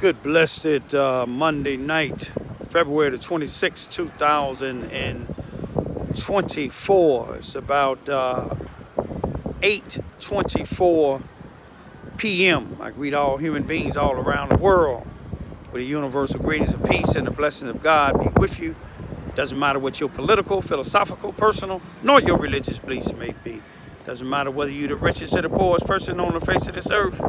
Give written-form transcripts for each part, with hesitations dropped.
Good blessed Monday night, February the 26th, 2024. It's about 8:24 p.m. I greet all human beings all around the world with the universal greetings of peace and the blessing of God be with you. Doesn't matter what your political, philosophical, personal, nor your religious beliefs may be. Doesn't matter whether you're the richest or the poorest person on the face of this earth.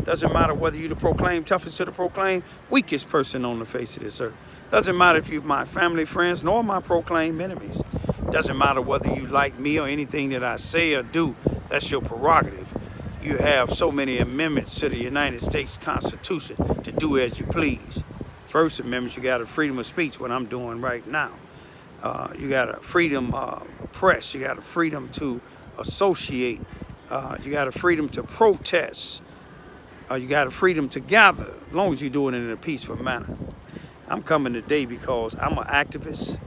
Doesn't matter whether you're the proclaimed toughest or the proclaimed weakest person on the face of this earth. Doesn't matter if you're my family, friends, nor my proclaimed enemies. Doesn't matter whether you like me or anything that I say or do. That's your prerogative. You have so many amendments to the United States Constitution to do as you please. First Amendment, you got a freedom of speech, what I'm doing right now. You got a freedom of press. You got a freedom to associate. You got a freedom to protest. You got a freedom to gather, as long as you do it in a peaceful manner. I'm coming today because I'm an activist,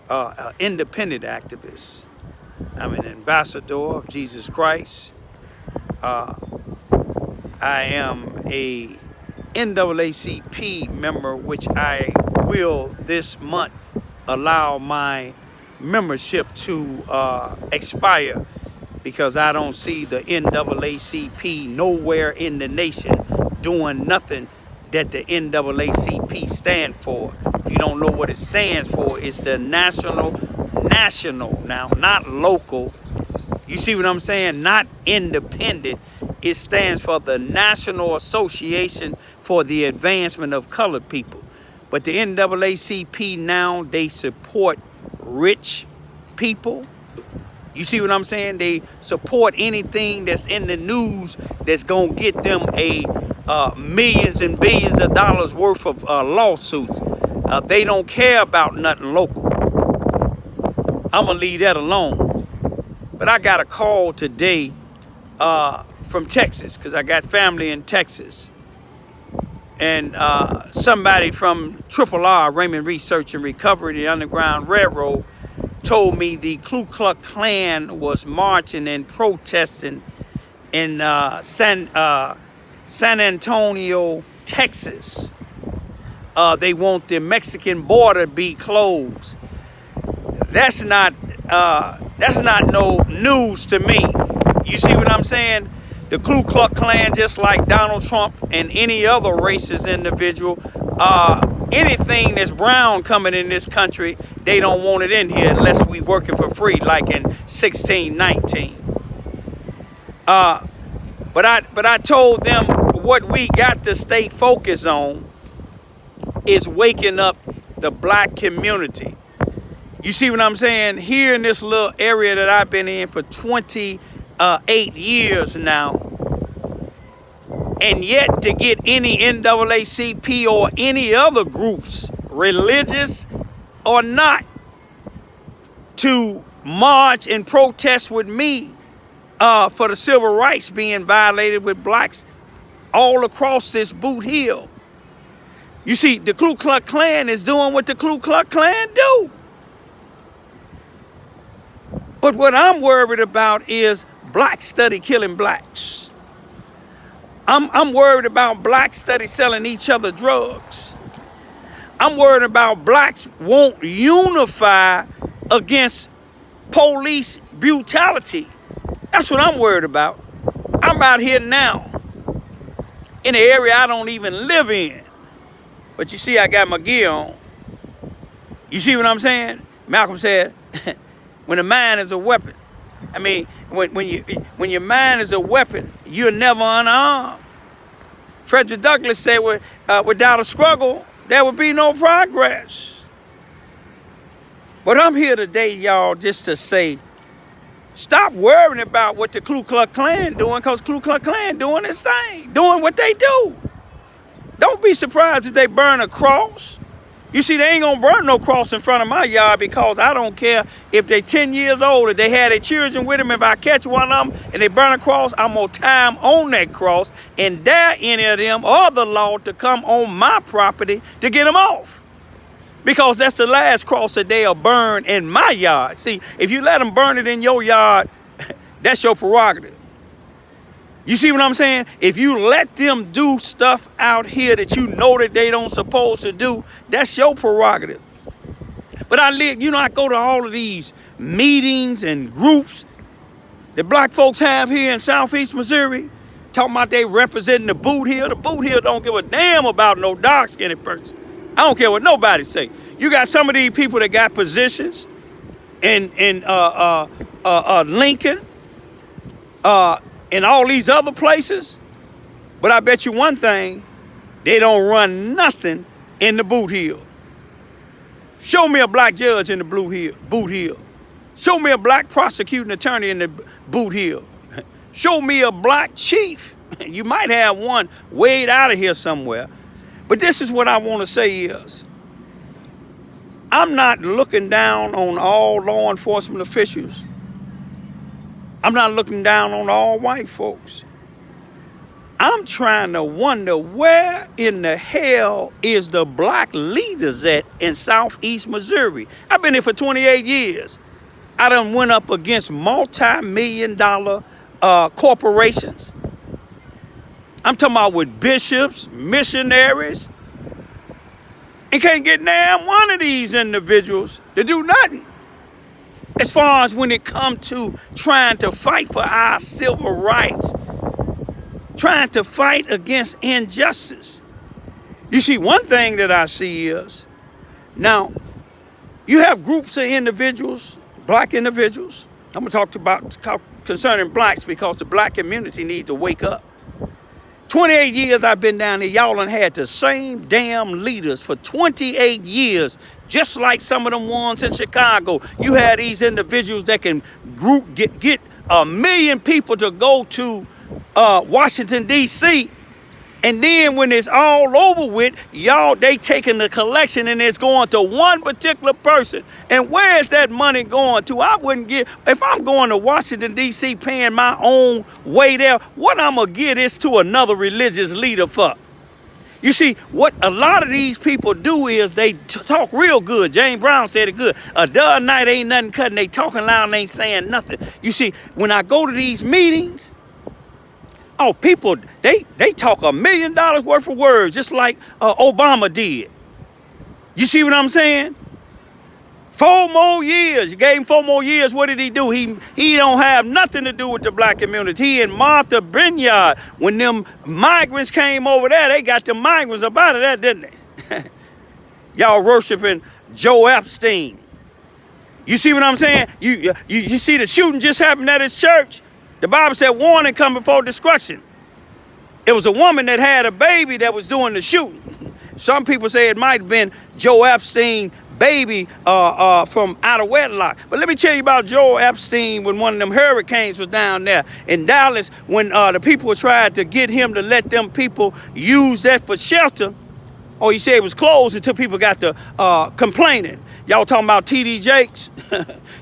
an independent activist. I'm an ambassador of Jesus Christ. I am a NAACP member, which I will this month allow my membership to expire, because I don't see the NAACP nowhere in the nation doing nothing that the NAACP stand for. If you don't know what it stands for, it's the national now, not local. You see what I'm saying? Not independent. It stands for the National Association for the Advancement of Colored People. But the NAACP now, they support rich people. You see what I'm saying? They support anything that's in the news that's going to get them a millions and billions of dollars worth of lawsuits. They don't care about nothing local. I'm going to leave that alone. But I got a call today from Texas, because I got family in Texas. And somebody from RRR, Raymond Research and Recovery, the Underground Railroad, told me the Ku Klux Klan was marching and protesting in San Antonio, Texas. They want the Mexican border be closed. That's not no news to me. You see what I'm saying? The Ku Klux Klan, just like Donald Trump and any other racist individual, anything that's brown coming in this country, they don't want it in here unless we working for free, like in 1619. But I told them what we got to stay focused on is waking up the black community. You see what I'm saying? Here in this little area that I've been in for 28 years now, and yet to get any NAACP or any other groups, religious or not, to march and protest with me for the civil rights being violated with blacks all across this boot hill. You see, the Ku Klux Klan is doing what the Ku Klux Klan do. But what I'm worried about is blacks study killing blacks. I'm worried about blacks study selling each other drugs. I'm worried about blacks won't unify against police brutality. That's what I'm worried about. I'm out here now in an area I don't even live in. But you see, I got my gear on. You see what I'm saying? Malcolm said, when a mind is a weapon. I mean, when your mind is a weapon, you're never unarmed. Frederick Douglass said, without a struggle, there would be no progress. But I'm here today, y'all, just to say, stop worrying about what the Ku Klux Klan doing, because Ku Klux Klan doing this thing, doing what they do. Don't be surprised if they burn a cross. You see, they ain't gonna burn no cross in front of my yard, because I don't care if they 10 years old, if they had their children with them. If I catch one of them and they burn a cross, I'm gonna tie them on that cross and dare any of them or the law to come on my property to get them off. Because that's the last cross that they'll burn in my yard. See, if you let them burn it in your yard, that's your prerogative. You see what I'm saying? If you let them do stuff out here that you know that they don't supposed to do, that's your prerogative. But I go to all of these meetings and groups that black folks have here in Southeast Missouri, talking about they representing the boot heel. The boot heel don't give a damn about no dark-skinned person. I don't care what nobody say. You got some of these people that got positions in Lincoln, and all these other places. But I bet you one thing, they don't run nothing in the boot heel. Show me a black judge in the boot heel. Show me a black prosecuting attorney in the boot heel. Show me a black chief. You might have one way out of here somewhere. But this is what I want to say is, I'm not looking down on all law enforcement officials. I'm not looking down on all white folks. I'm trying to wonder where in the hell is the black leaders at in Southeast Missouri. I've been here for 28 years. I done went up against multi-million-dollar corporations. I'm talking about with bishops, missionaries, and can't get damn one of these individuals to do nothing. As far as when it comes to trying to fight for our civil rights, trying to fight against injustice. You see, one thing that I see is, now, you have groups of individuals, black individuals. I'm going to talk about concerning blacks because the black community needs to wake up. 28 years I've been down here. Y'all done had the same damn leaders for 28 years. Just like some of them ones in Chicago. You had these individuals that can get 1 million people to go to Washington, D.C. And then when it's all over with, they taking the collection and it's going to one particular person. And where is that money going to? I wouldn't if I'm going to Washington, D.C. paying my own way there, what I'm going to give this to another religious leader for? You see, what a lot of these people do is they talk real good. James Brown said it good. A dull night ain't nothing cutting. They talking loud and ain't saying nothing. You see, when I go to these meetings, people, they talk $1 million worth of words, just like Obama did. You see what I'm saying? 4 more years. You gave him 4 more years. What did he do? He don't have nothing to do with the black community. He and Martha Vineyard, when them migrants came over there, they got the migrants up out of that, didn't they? Y'all worshiping Joe Epstein. You see what I'm saying? You see the shooting just happened at his church. The Bible said warning come before destruction. It was a woman that had a baby that was doing the shooting. Some people say it might have been Joe Epstein baby from out of wedlock. But let me tell you about Joe Epstein when one of them hurricanes was down there in Dallas, when the people tried to get him to let them people use that for shelter. Oh, he said it was closed until people got to complaining. Y'all talking about T.D. Jakes?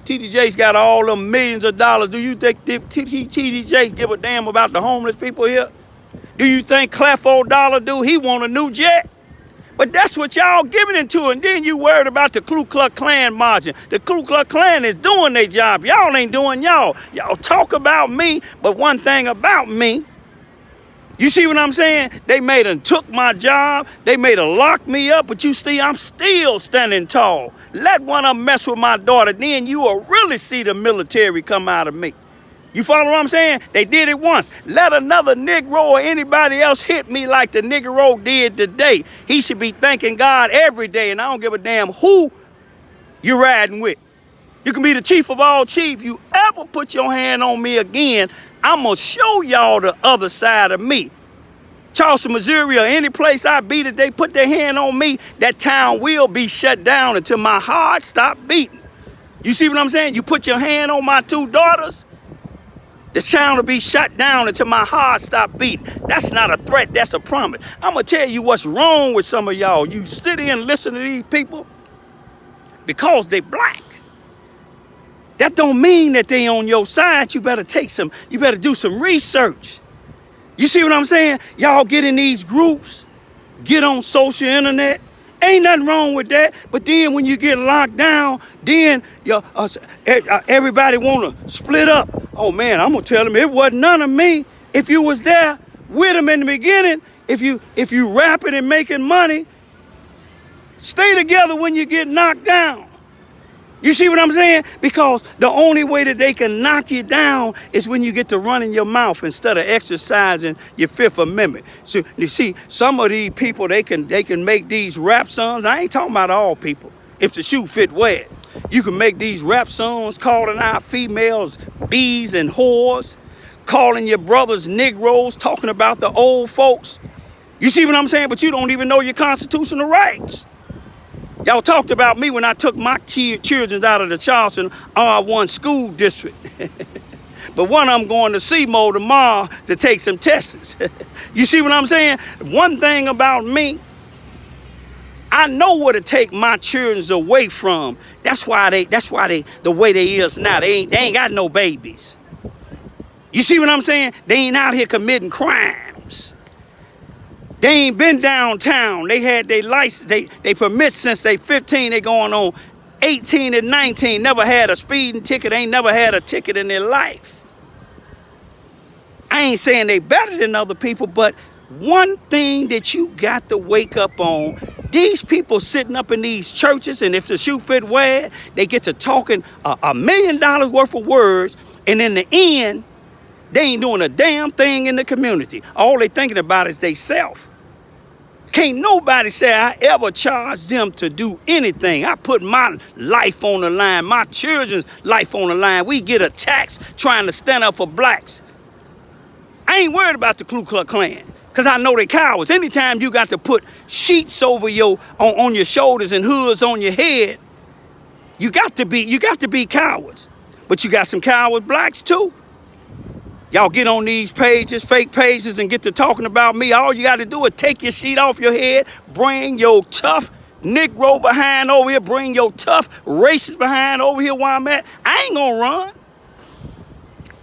T.D. Jakes got all them millions of dollars. Do you think T.D. Jakes give a damn about the homeless people here? Do you think Clefo Dollar do? He want a new jet? But that's what y'all giving it to. And then you worried about the Ku Klux Klan marching. The Ku Klux Klan is doing their job. Y'all ain't doing y'all. Y'all talk about me, but one thing about me, you see what I'm saying? They made them took my job. They made them lock me up, but I'm still standing tall. Let one of them mess with my daughter, then you will really see the military come out of me. You follow what I'm saying? They did it once. Let another Negro or anybody else hit me like the Negro did today. He should be thanking God every day, and I don't give a damn who you're riding with. You can be the chief of all chiefs. You ever put your hand on me again, I'm going to show y'all the other side of me. Charleston, Missouri, or any place I be that they put their hand on me, that town will be shut down until my heart stop beating. You see what I'm saying? You put your hand on my 2 daughters, the town will be shut down until my heart stop beating. That's not a threat, that's a promise. I'm going to tell you what's wrong with some of y'all. You sit here and listen to these people because they black. That don't mean that they on your side. You better do some research. You see what I'm saying? Y'all get in these groups, get on social internet. Ain't nothing wrong with that. But then when you get locked down, then everybody want to split up. Oh, man, I'm going to tell them it wasn't none of me. If you was there with them in the beginning, if you rapping and making money, stay together when you get knocked down. You see what I'm saying? Because the only way that they can knock you down is when you get to running your mouth instead of exercising your Fifth Amendment. So you see, some of these people, they can make these rap songs. I ain't talking about all people. If the shoe fit wet, you can make these rap songs calling out females bees and whores, calling your brothers Negroes, talking about the old folks. You see what I'm saying? But you don't even know your constitutional rights. Y'all talked about me when I took my children out of the Charleston R1 school district. But one of them going to Seymour tomorrow to take some tests. You see what I'm saying? One thing about me, I know where to take my children away from. That's why they the way they is now. They ain't got no babies. You see what I'm saying? They ain't out here committing crimes. They ain't been downtown. They had their license, they permit since they 15. They going on 18 and 19. Never had a speeding ticket. Ain't never had a ticket in their life. I ain't saying they better than other people, but one thing that you got to wake up on, these people sitting up in these churches, and if the shoe fit where, they get to talking $1 million worth of words, and in the end, they ain't doing a damn thing in the community. All they thinking about is they self. Can't nobody say I ever charged them to do anything. I put my life on the line, my children's life on the line. We get attacked trying to stand up for blacks. I ain't worried about the Ku Klux Klan, because I know they cowards. Anytime you got to put sheets over on your shoulders and hoods on your head, you got to be cowards. But you got some coward blacks too. Y'all get on these pages, fake pages, and get to talking about me. All you got to do is take your sheet off your head, bring your tough Negro behind over here, bring your tough racist behind over here where I'm at. I ain't gonna run.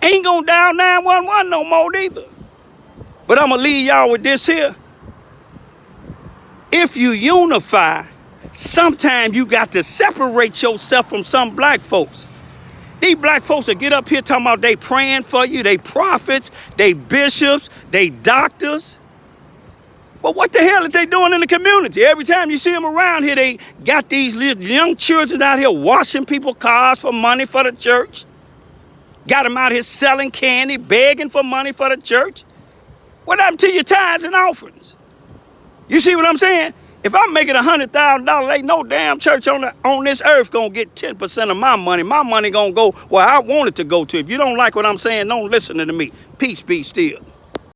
Ain't gonna dial 911 no more neither. But I'm gonna leave y'all with this here. If you unify, sometimes you got to separate yourself from some black folks. These black folks that get up here talking about they praying for you, they prophets, they bishops, they doctors. But what the hell are they doing in the community? Every time you see them around here, they got these little young children out here washing people's cars for money for the church. Got them out here selling candy, begging for money for the church. What happened to your tithes and offerings? You see what I'm saying? If I'm making $100,000, ain't no damn church on this earth gonna get 10% of my money. My money gonna go where I want it to go to. If you don't like what I'm saying, don't listen to me. Peace be still.